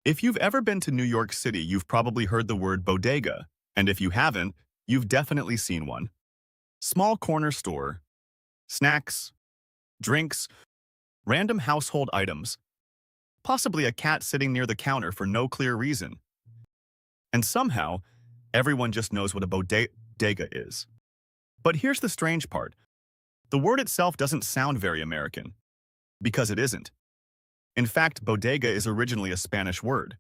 If you've ever been to New York City, you've probably heard the word bodega, and if you haven't, you've definitely seen one. Small corner store, snacks, drinks, random household items, possibly a cat sitting near the counter for no clear reason. And somehow, everyone just knows what a bodega is. But here's the strange part. The word itself doesn't sound very American, because it isn't. In fact, bodega is originally a Spanish word,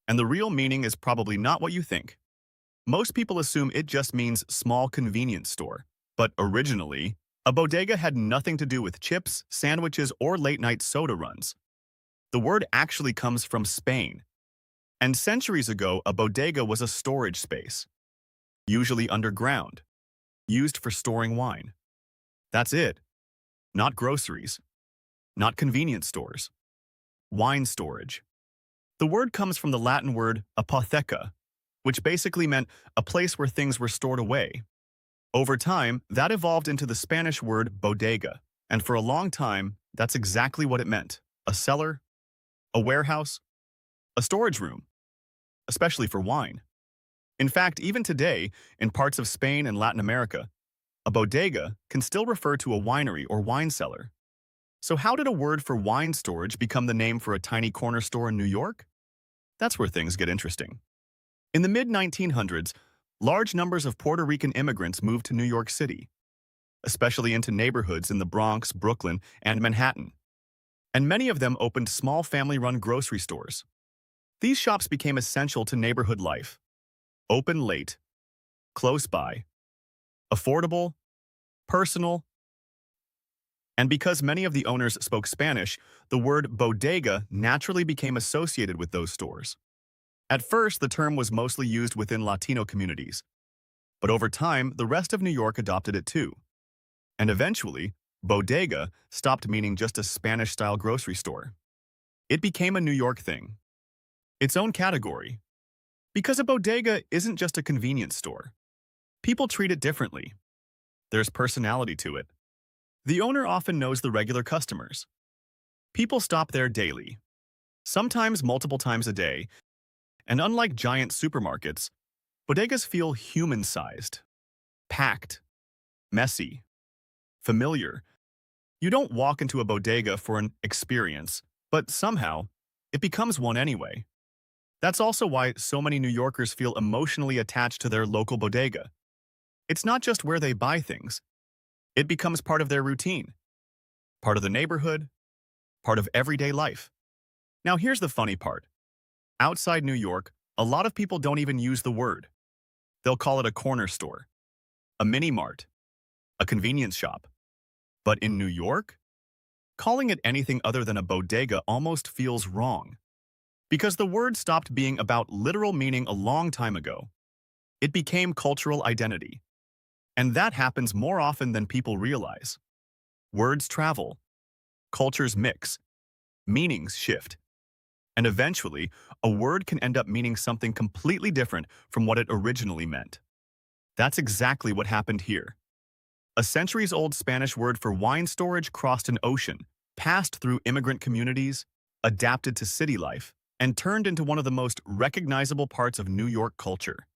and the real meaning is probably not what you think. Most people assume it just means small convenience store, but originally, a bodega had nothing to do with chips, sandwiches, or late-night soda runs. The word actually comes from Spain, and centuries ago, a bodega was a storage space, usually underground, used for storing wine. That's it. Not groceries, not convenience stores. Wine storage. The word comes from the Latin word apotheca, which basically meant a place where things were stored away. Over time, that evolved into the Spanish word bodega, and for a long time, that's exactly what it meant: a cellar, a warehouse, a storage room, especially for wine. In fact, even today, in parts of Spain and Latin America, a bodega can still refer to a winery or wine cellar. So how did a word for wine storage become the name for a tiny corner store in New York? That's where things get interesting. In the mid-1900s, large numbers of Puerto Rican immigrants moved to New York City, especially into neighborhoods in the Bronx, Brooklyn, and Manhattan. And many of them opened small family-run grocery stores. These shops became essential to neighborhood life. Open late, close by, affordable, personal, and because many of the owners spoke Spanish, the word bodega naturally became associated with those stores. At first, the term was mostly used within Latino communities, but over time, the rest of New York adopted it too. And eventually, bodega stopped meaning just a Spanish-style grocery store. It became a New York thing, its own category. Because a bodega isn't just a convenience store. People treat it differently. There's personality to it. The owner often knows the regular customers. People stop there daily, sometimes multiple times a day, and unlike giant supermarkets, bodegas feel human-sized, packed, messy, familiar. You don't walk into a bodega for an experience, but somehow, it becomes one anyway. That's also why so many New Yorkers feel emotionally attached to their local bodega. It's not just where they buy things. It becomes part of their routine, part of the neighborhood, part of everyday life. Now here's the funny part. Outside New York, a lot of people don't even use the word. They'll call it a corner store, a mini-mart, a convenience shop. But in New York, calling it anything other than a bodega almost feels wrong. Because the word stopped being about literal meaning a long time ago. It became cultural identity. And that happens more often than people realize. Words travel, cultures mix, meanings shift. And eventually, a word can end up meaning something completely different from what it originally meant. That's exactly what happened here. A centuries-old Spanish word for wine storage crossed an ocean, passed through immigrant communities, adapted to city life, and turned into one of the most recognizable parts of New York culture.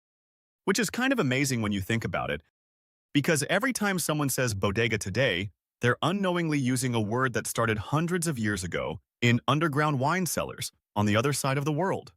Which is kind of amazing when you think about it, because every time someone says bodega today, they're unknowingly using a word that started hundreds of years ago in underground wine cellars on the other side of the world.